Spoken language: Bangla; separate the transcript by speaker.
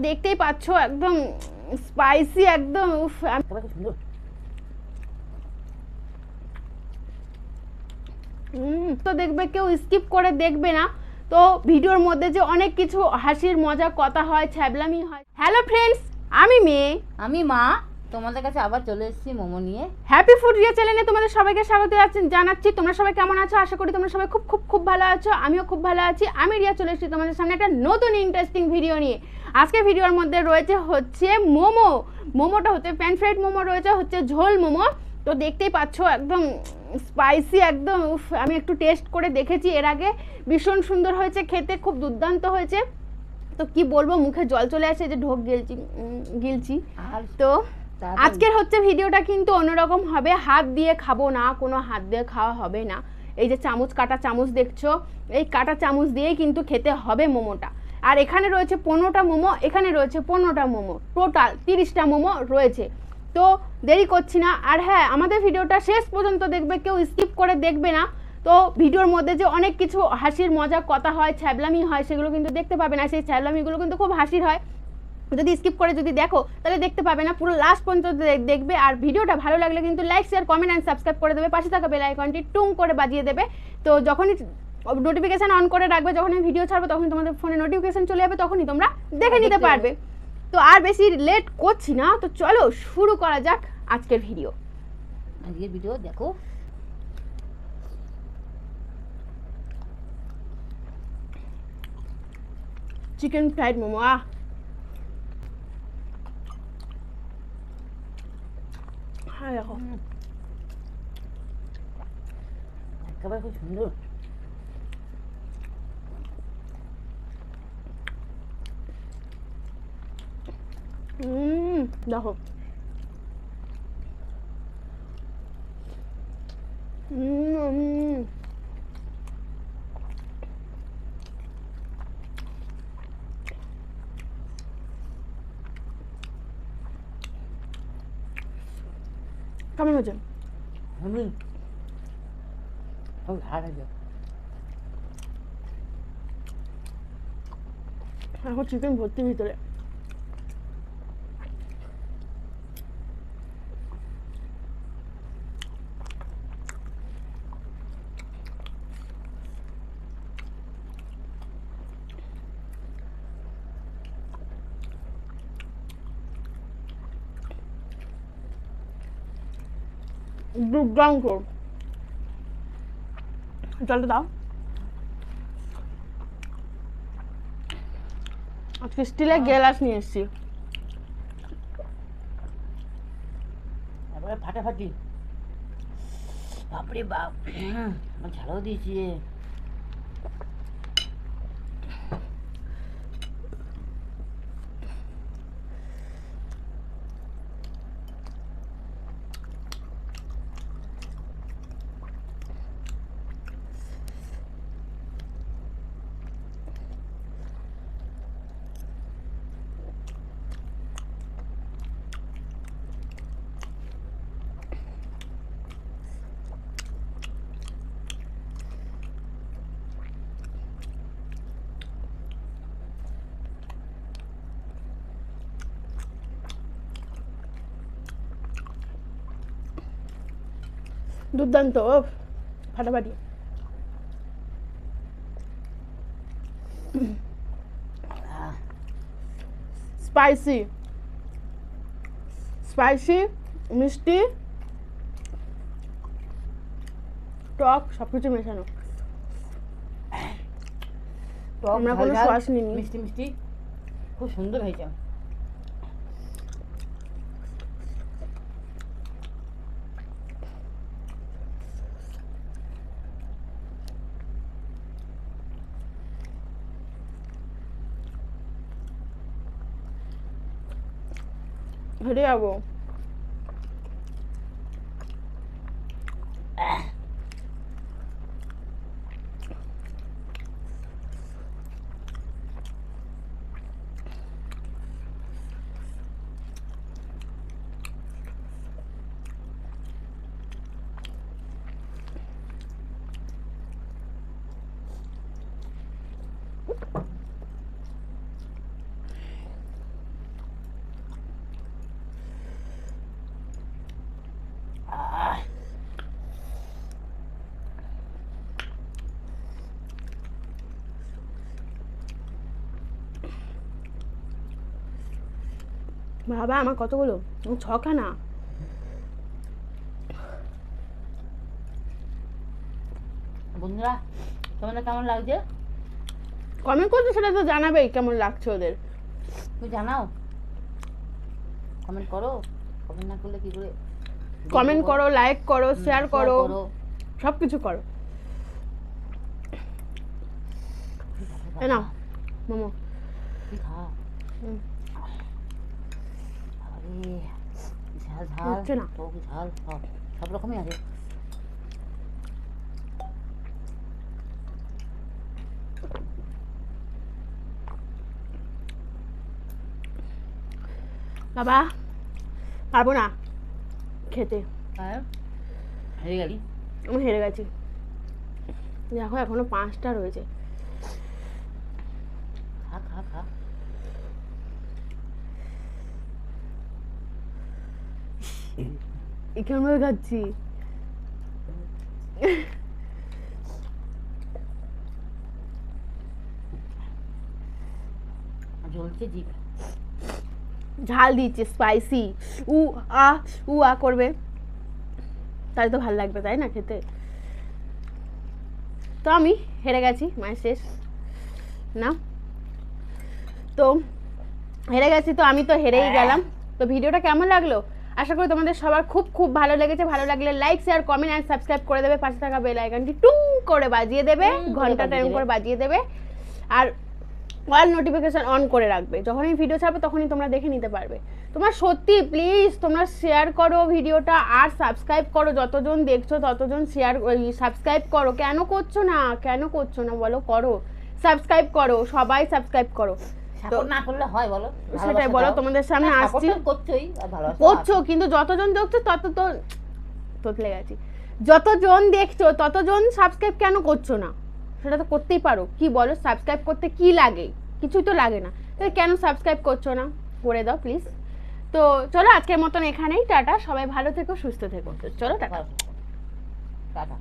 Speaker 1: দেখতেই পাচ্ছ একদম স্পাইসি একদম। তো দেখবে, কেউ স্কিপ করে দেখবে না। তো ভিডিওর মধ্যে যে অনেক কিছু হাসির মজা কথা হয়, ছ্যাবলামি হয়। হ্যালো ফ্রেন্ডস, আমি মেয়ে,
Speaker 2: আমি মা, তোমাদের কাছে আবার চলে এসেছি মোমো নিয়ে।
Speaker 1: হ্যাপি ফুড রিয়া চ্যানেলে তোমাদের সবাইকে স্বাগত জানাচ্ছি। তোমরা সবাই কেমন আছো? আশা করি তোমরা সবাই খুব খুব খুব ভালো আছো। আমিও খুব ভালো আছি। আমি রিয়া চলে এসেছি তোমাদের সামনে একটা নতুন ইন্টারেস্টিং ভিডিও নিয়ে। আজকে ভিডিওর মধ্যে রয়েছে হচ্ছে মোমো। মোমোটা হচ্ছে প্যান ফ্রাইড মোমো, রয়েছে হচ্ছে ঝোল মোমো। তো দেখতেই পাচ্ছ একদম স্পাইসি একদম। আমি একটু টেস্ট করে দেখেছি এর আগে, ভীষণ সুন্দর হয়েছে খেতে, খুব দুর্দান্ত হয়েছে। তো কি বলবো, মুখে জল চলে আসে, যে ঢোক গিলছি। তো আজকের হচ্ছে ভিডিওটা কিন্তু অন্যরকম হবে। হাত দিয়ে খাবো না, কোনো হাত দিয়ে খাওয়া হবে না। এই যে চামচ, কাটা চামচ দেখছো, এই কাটা চামচ দিয়েই কিন্তু খেতে হবে মোমোটা। আর এখানে রয়েছে 15টা মোমো, এখানে রয়েছে 15টা মোমো, টোটাল 30টা মোমো রয়েছে। তো দেরি করছি না। আর হ্যাঁ, আমাদের ভিডিওটা শেষ পর্যন্ত দেখবে, কেউ স্কিপ করে দেখবে না। তো ভিডিওর মধ্যে যে অনেক কিছু হাসির মজা কথা হয়, ছ্যাবলামি হয়, সেগুলো কিন্তু দেখতে পাবে না। সেই ছ্যাবলামিগুলো কিন্তু খুব হাসির হয়। যদি স্কিপ করে যদি দেখো তাহলে দেখতে পাবে না, পুরো লাস্ট পর্যন্ত দেখবে। আর ভিডিওটা ভালো লাগলে কিন্তু like, share, comment and subscribe করে দেবে। পাশে থাকা বেল আইকনটি টুং করে বাজিয়ে দেবে। তো যখনই নোটিফিকেশান অন করে রাখবে, যখনই ভিডিও ছাড়বো তখন তোমাদের ফোনে নোটিফিকেশান চলে যাবে, তখনই তোমরা দেখে নিতে পারবে। তো আর বেশি লেট করছি না, তো চলো শুরু করা যাক আজকের ভিডিও।
Speaker 2: আজকের ভিডিও দেখো।
Speaker 1: চিকেন ফ্রাইড মোমো, হ্যাঁ দেখো
Speaker 2: একেবারে খুব সুন্দর।
Speaker 1: দেখো কেমন হয়েছে? এখন চিকেন ভর্তি ভিতরে। দুর্দান্ত। জলটা দাও। আজকে স্টিলের গ্লাস নিয়ে এসেছি।
Speaker 2: এবারে ফাটাফাটি। বাপরে বাপ, আমার ঝালও দিয়েছি।
Speaker 1: দুর্দান্ত, ফাটাফাটি। স্পাইসি স্পাইসি, মিষ্টি, টক, সবকিছু মেশানো। আমরা কোনো সস নিই,
Speaker 2: মিষ্টি মিষ্টি, খুব সুন্দর হয়েছে।
Speaker 1: হেরে যাবো। বাবা আমার কতগুলো, ছখানা।
Speaker 2: বন্ধুরা তোমাদের কেমন লাগছে
Speaker 1: কমেন্ট করতে সেটা তো জানাবেই কেমন লাগছে ওদের।
Speaker 2: তুমি জানাও, কমেন্ট করো। কমেন্ট না করলে কি করে?
Speaker 1: কমেন্ট করো, লাইক করো, শেয়ার করো, সব কিছু করো। এ নাও মোমো।
Speaker 2: কি খা? আরে ঝাল ঝাল
Speaker 1: হচ্ছে না।
Speaker 2: টক ঝাল সব রকমই আছে।
Speaker 1: বাবা পারবো না খেতে,
Speaker 2: হেরে গেলি।
Speaker 1: আমি হেরে গেছি। দেখো এখনো 5টা রয়েছে।
Speaker 2: খা খা খা।
Speaker 1: কেমন খাচ্ছি।
Speaker 2: জ্বলছে জিভ।
Speaker 1: ঝাল দিচ্ছে, স্পাইসি। উ আ করবে, তাহলে তো ভালো লাগবে তাই না খেতে। তো আমি হেরে গেছি, মায়ের শেষ না। তো হেরে গেছি, তো আমি তো হেরেই গেলাম। তো ভিডিওটা কেমন লাগলো আশা করি তোমাদের সবার খুব খুব ভালো লেগেছে। ভালো লাগলে like share comment and subscribe করে দেবে। পাশে থাকা বেল আইকনটি টুং করে বাজিয়ে দেবে, ঘন্টাটা এরকম করে বাজিয়ে দেবে, আর অল নোটিফিকেশন অন করে রাখবে। যখনই ভিডিও ছাড়বে তখনই তোমরা দেখে নিতে পারবে। তোমরা সত্যি প্লিজ তোমরা শেয়ার করো ভিডিওটা, আর সাবস্ক্রাইব করো। যতজন দেখছো ততজন শেয়ার সাবস্ক্রাইব করো। কেন করছো না বলো? করো, সাবস্ক্রাইব করো, সবাই সাবস্ক্রাইব করো।
Speaker 2: সাপোর্ট না করলে হয় বলো?
Speaker 1: সেটাই বলো, তোমাদের সামনে আসছি,
Speaker 2: করছোই আর ভালোবাসা
Speaker 1: করছো, কিন্তু যতজন দেখছো তোতলে গেছি, যতজন দেখছো ততজন সাবস্ক্রাইব কেন করছো না? সেটা তো করতেই পারো। কি বলো, সাবস্ক্রাইব করতে কি লাগে? কিছুই তো লাগে না, তাহলে কেন সাবস্ক্রাইব করছো না? করে দাও প্লিজ। তো চলো আজকের মতন এখানেই টাটা। সবাই ভালো থেকো, সুস্থ থেকো। চলো টাটা।
Speaker 2: টাটা।